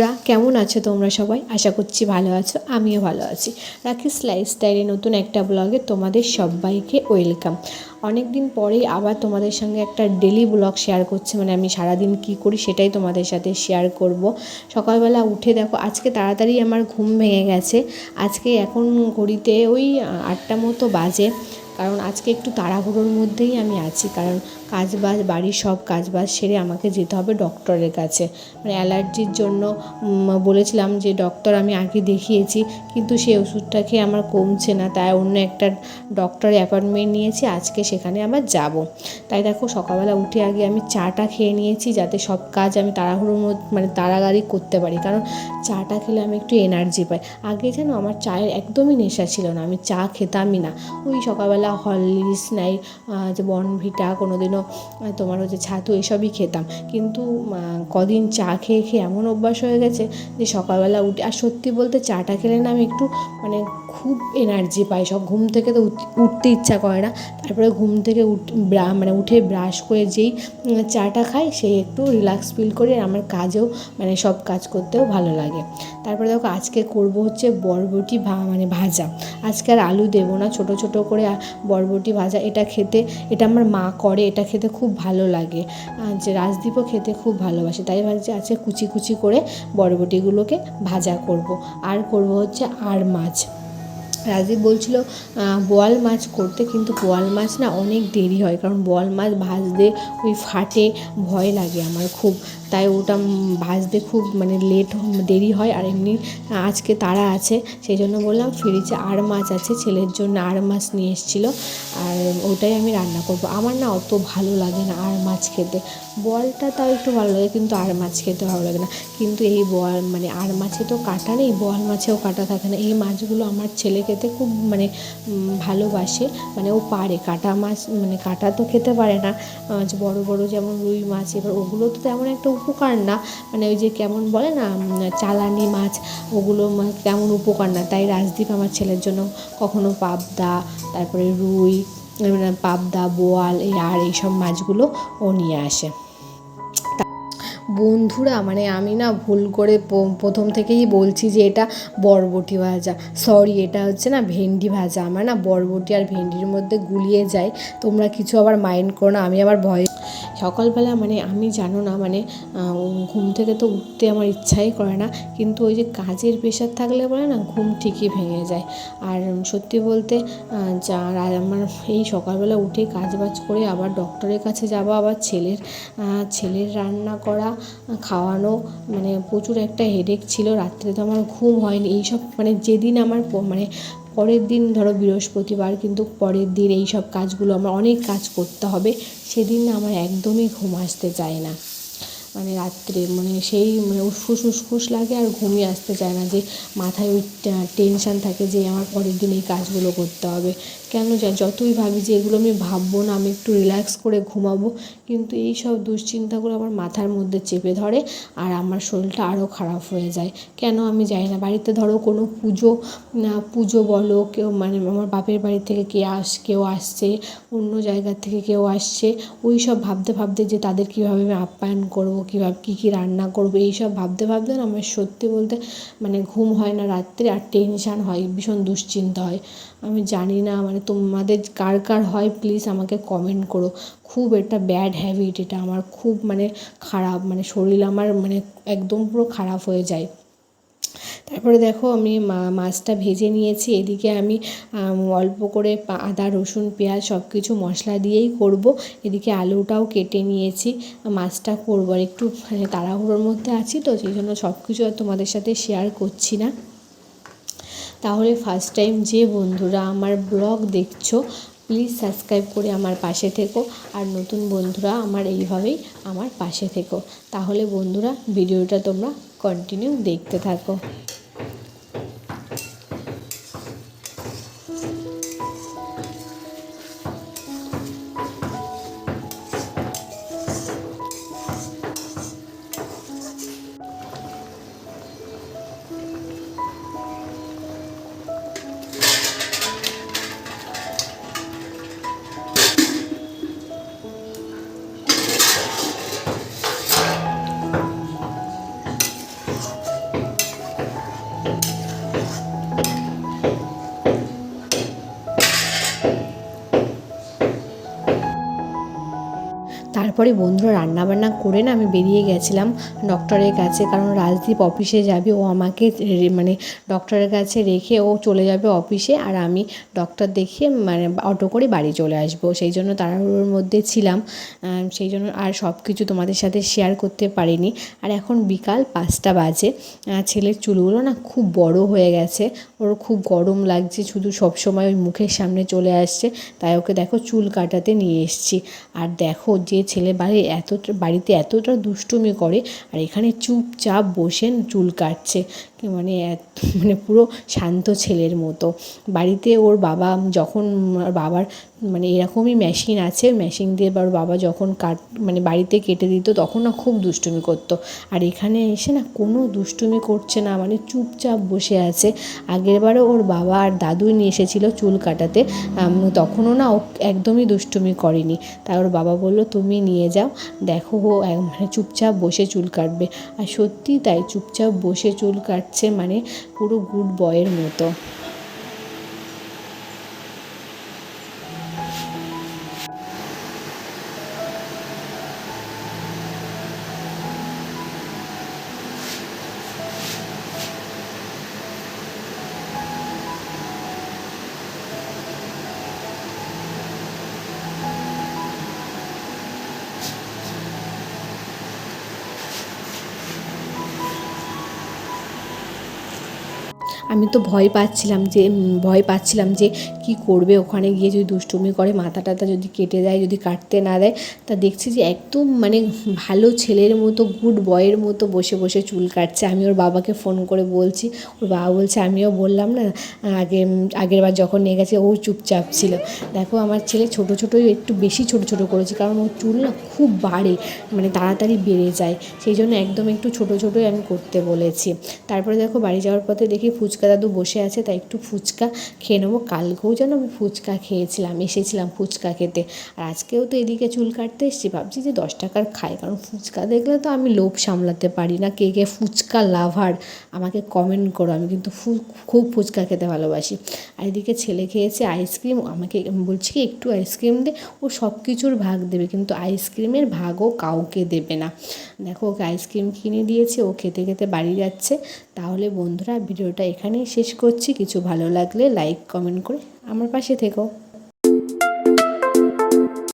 বন্ধুরা কেমন আছো তোমরা সবাই? আশা করছি ভালো আছো, আমিও ভালো আছি। রাখিস লাইফস্টাইলে নতুন একটা ব্লগে তোমাদের সবাইকে ওয়েলকাম। অনেক দিন পরেই আবার তোমাদের সঙ্গে একটা ডেলি ব্লগ শেয়ার করছি, মানে আমি সারাদিন কী করি সেটাই তোমাদের সাথে শেয়ার করব। সকালবেলা উঠে দেখো আজকে তাড়াতাড়ি আমার ঘুম ভেঙে গেছে। আজকে এখন ঘড়িতে ওই 8টা মতো বাজে, কারণ আজকে একটু তাড়াহুড়োর মধ্যেই আমি আছি, কারণ কাজবাজ বাড়ির সব কাজবাজ সেরে আমাকে যেতে হবে ডক্টরের কাছে। মানে অ্যালার্জির জন্য বলেছিলাম যে ডক্টর আমি আগে দেখিয়েছি, কিন্তু সেই ওষুধটা খেয়ে আমার কমছে না, তাই অন্য একটা ডক্টরের অ্যাপয়েন্টমেন্ট নিয়েছি, আজকে সেখানে আবার যাব। তাই দেখো সকালবেলা উঠে আগে আমি চাটা খেয়ে নিয়েছি, যাতে সব কাজ আমি তাড়াহুড়োর মধ্যে মানে তাড়াতাড়ি করতে পারি, কারণ চাটা খেলে আমি একটু এনার্জি পাই। আগে যেন আমার চায়ের একদমই নেশা ছিল না, আমি চা খেতামই না। ওই সকালবেলা হরলিক্স নাই, যে বর্নভিটা, কোনো দিনও তোমার হচ্ছে ছাতু, এসবই খেতাম। কিন্তু কদিন চা খেয়ে খেয়ে এমন অভ্যাস হয়ে গেছে যে সকালবেলা উঠে, আর সত্যি বলতে চাটা খেলে না আমি একটু মানে খুব এনার্জি পাই। সব ঘুম থেকে তো উঠতে ইচ্ছা করে না, তারপরে ঘুম থেকে উঠে ব্রাশ করে যেই চাটা খাই সেই একটু রিল্যাক্স ফিল করি, আর আমার কাজেও মানে সব কাজ করতেও ভালো লাগে। তারপরে দেখো আজকে করব হচ্ছে বরবটি ভাজা। আজকে আর আলু দেবো না, ছোটো ছোটো করে বরবটি ভাজা। এটা আমার মা করে, এটা খেতে খুব ভালো লাগে, যে রাজদীপও খেতে খুব ভালোবাসে, তাই ভাবছি আজকে কুচি কুচি করে বরবটিগুলোকে ভাজা করব। আর করব হচ্ছে মাছ। রাজদীপ বলছিল বোয়াল মাছ করতে, কিন্তু বোয়াল মাছ না অনেক দেরি হয়, কারণ বোয়াল মাছ ভাজতে ওই ফাটে, ভয় লাগে আমার খুব, তাই ওটা ভাজতে খুব মানে দেরি হয়। আর এমনি আজকে তাড়া আছে, সেই জন্য বললাম ফ্রিজে মাছ আছে, ছেলের জন্য মাছ নিয়ে এসেছিলো, আর ওটাই আমি রান্না করব। আমার না অত ভালো লাগে না মাছ খেতে, বোয়ালটা তাও একটু ভালো লাগে, কিন্তু মাছ খেতে ভালো লাগে না। কিন্তু এই মাছে তো কাঁটা নেই, বোয়াল মাছেও কাঁটা থাকে না। এই মাছগুলো আমার ছেলে খেতে খুব মানে ভালোবাসে, মানে ও পারে কাঁটা মাছ, মানে কাঁটা তো খেতে পারে না, যে বড় বড় যেমন রুই মাছ, এবার ওগুলো তো তেমন একটা উপকার না, মানে ওই যে কেমন বলে না চালানি মাছ, ওগুলো তেমন উপকার না। তাই রাজদীপ আমার ছেলের জন্য কখনো পাবদা, তারপরে রুই, পাবদা, বোয়াল এইসব মাছগুলো ও নিয়ে আসে। বন্ধুরা মানে আমি না ভুল করে প্রথম থেকেই বলছি যে এটা বরবটি ভাজা, সরি এটা হচ্ছে না ভেন্ডি ভাজা। আমার না বরবটি আর ভেন্ডির মধ্যে গুলিয়ে যায়, তোমরা কিছু আবার মাইন্ড করো না। আমি আবার সকালবেলা মানে আমি জানো না, মানে ঘুম থেকে তো উঠতে আমার ইচ্ছাই করে না, কিন্তু ওই যে কাজের প্রেশার থাকলে বলে না ঘুম ঠিকই ভেঙে যায়। আর সত্যি বলতে আমার এই সকালবেলা উঠে কাজবাজ করে আবার ডক্টরের কাছে যাওয়া, আবার ছেলের রান্না করা, খাওয়ানো, মানে প্রচুর একটা হেডেক ছিল। রাত্রে তো আমার ঘুম হয়নি, এইসব মানে যেদিন আমার মানে পরের দিন ধরো বৃহস্পতিবার, কিন্তু পরের দিন এই সব কাজগুলো আমার অনেক কাজ করতে হবে, সেদিন না আমার একদমই ঘুম আসতে চায় না। মানে রাত্রে মানে সেই মানে উসফুস লাগে, আর ঘুমিয়ে আসতে চায় না, যে মাথায় ওই টেনশান থাকে যে আমার পরের দিন এই কাজগুলো করতে হবে। কেন যতই ভাবি যে এগুলো আমি ভাববো না, আমি একটু রিল্যাক্স করে ঘুমাবো, কিন্তু এই সব দুশ্চিন্তাগুলো আমার মাথার মধ্যে চেপে ধরে, আর আমার শরীরটা আরও খারাপ হয়ে যায়। কেন আমি জানি না। বাড়িতে ধরো কোনো পুজো বলো, কেউ মানে আমার বাপের বাড়ি থেকে কেউ আসছে, অন্য জায়গার থেকে কেউ আসছে, ওই সব ভাবতে ভাবতে যে তাদের কীভাবে আমি আপ্যায়ন করবো, কীভাবে কী রান্না করবো, এইসব ভাবতে ভাবতে না আমার সত্যি বলতে মানে ঘুম হয় না রাত্রে, আর টেনশান হয়, ভীষণ দুশ্চিন্তা হয়। আমি জানি না মানে তোমাদের কার কার হয়, প্লিজ আমাকে কমেন্ট করো। খুব একটা ব্যাড হ্যাবিট এটা আমার, খুব মানে খারাপ, মানে শরীর আমার মানে একদম পুরো খারাপ হয়ে যায়। তারপরে দেখো আমি মাছটা ভেজে নিয়েছি, এদিকে আমি অল্প করে আদা রসুন পেঁয়াজ সব কিছু মশলা দিয়েই করব। এদিকে আলুটাও কেটে নিয়েছি, মাছটা করব। আর একটু মানে তাড়াহুড়োর মধ্যে আছি তো, সেই জন্য সব কিছু আর তোমাদের সাথে শেয়ার করছি না। তাহলে ফার্স্ট টাইম যে বন্ধুরা আমার ব্লগ দেখছো, প্লিজ সাবস্ক্রাইব করে আমার পাশে থেকো, আর নতুন বন্ধুরা এইভাবেই আমার পাশে থেকো। তাহলে বন্ধুরা ভিডিওটা তোমরা কন্টিনিউ দেখতে থাকো। তারপরে বন্ধুরা রান্নাবান্না করে না আমি বেরিয়ে গেছিলাম ডক্টরের কাছে, কারণ রাজদীপ অফিসে যাবে, ও আমাকে মানে ডক্টরের কাছে রেখে ও চলে যাবে অফিসে, আর আমি ডক্টর দেখিয়ে মানে অটো করে বাড়ি চলে আসবো। সেই জন্য তাড়াহুড়োর মধ্যে ছিলাম, সেই জন্য আর সব কিছু তোমাদের সাথে শেয়ার করতে পারিনি। আর এখন বিকাল 5টা বাজে। ছেলের চুলগুলো না খুব বড় হয়ে গেছে, ওর খুব গরম লাগছে, শুধু সবসময় ওই মুখের সামনে চলে আসছে, তাই ওকে দেখো চুল কাটাতে নিয়ে এসেছি। আর দেখো যে ছেলে বাড়িতে এতটা দুষ্টুমি করে, আর এখানে চুপচাপ বসে চুল কাটছে, মানে মানে পুরো শান্ত ছেলের মতো। বাড়িতে ওর বাবা যখন বাবার মানে এরকমই মেশিন আছে, মেশিন দিয়ে ওর বাবা যখন মানে বাড়িতে কেটে দিত তখন না খুব দুষ্টুমি করতো, আর এখানে এসে না কোনো দুষ্টুমি করছে না, মানে চুপচাপ বসে আছে। আগেরবারও ওর বাবা আর দাদুই নিয়ে এসেছিলো চুল কাটাতে, তখনও না ও একদমই দুষ্টুমি করেনি। তাই ওর বাবা বললো তুমি নিয়ে যাও, দেখো ও মানে চুপচাপ বসে চুল কাটবে। আর সত্যিই তাই, চুপচাপ বসে চুল কাটছে, মানে পুরো গুড বয়ের মতো। আমি তো ভয় পাচ্ছিলাম যে কী করবে, ওখানে গিয়ে যদি দুষ্টুমি করে, মাথা টাথা যদি কেটে দেয়, যদি কাটতে না দেয়। তা দেখছি যে একদম মানে ভালো ছেলের মতো, গুড বয়ের মতো বসে বসে চুল কাটছে। আমি ওর বাবাকে ফোন করে বলছি, ওর বাবা বলছে আমিও বললাম না আগেরবার যখন নিয়ে গেছে ও চুপচাপ ছিল। দেখো আমার ছেলে ছোটো ছোটোই একটু বেশি ছোটো ছোটো করেছে, কারণ ওর চুল না খুব বাড়ে, মানে তাড়াতাড়ি বেড়ে যায়, সেই জন্য একদম একটু ছোটো ছোটোই আমি করতে বলেছি। তারপরে দেখো বাড়ি যাওয়ার পথে দেখি ফুচকা দাদু বসে আছে, তাই একটু ফুচকা খেয়ে নেবো। কালকেও যেন আমি ফুচকা এসেছিলাম ফুচকা খেতে, আর আজকেও তো এদিকে চুল কাটতে এসেছি, ভাবছি যে 10 টাকার খাই, কারণ ফুচকা দেখলে তো আমি লোভ সামলাতে পারি না। কে কে ফুচকা লাভার আমাকে কমেন্ট করো, আমি কিন্তু খুব ফুচকা খেতে ভালোবাসি। আর এদিকে ছেলে খেয়েছে আইসক্রিম, আমাকে বলছি কি একটু আইসক্রিম দে, ও সব কিছুর ভাগ দেবে কিন্তু আইসক্রিমের ভাগও কাউকে দেবে না। দেখো ওকে আইসক্রিম কিনে দিয়েছে, ও খেতে খেতে বাড়ি যাচ্ছে। তাহলে বন্ধুরা ভিডিওটা এখানেই শেষ করছি। কিছু ভালো লাগলে লাইক কমেন্ট করে আমার পাশে থেকো।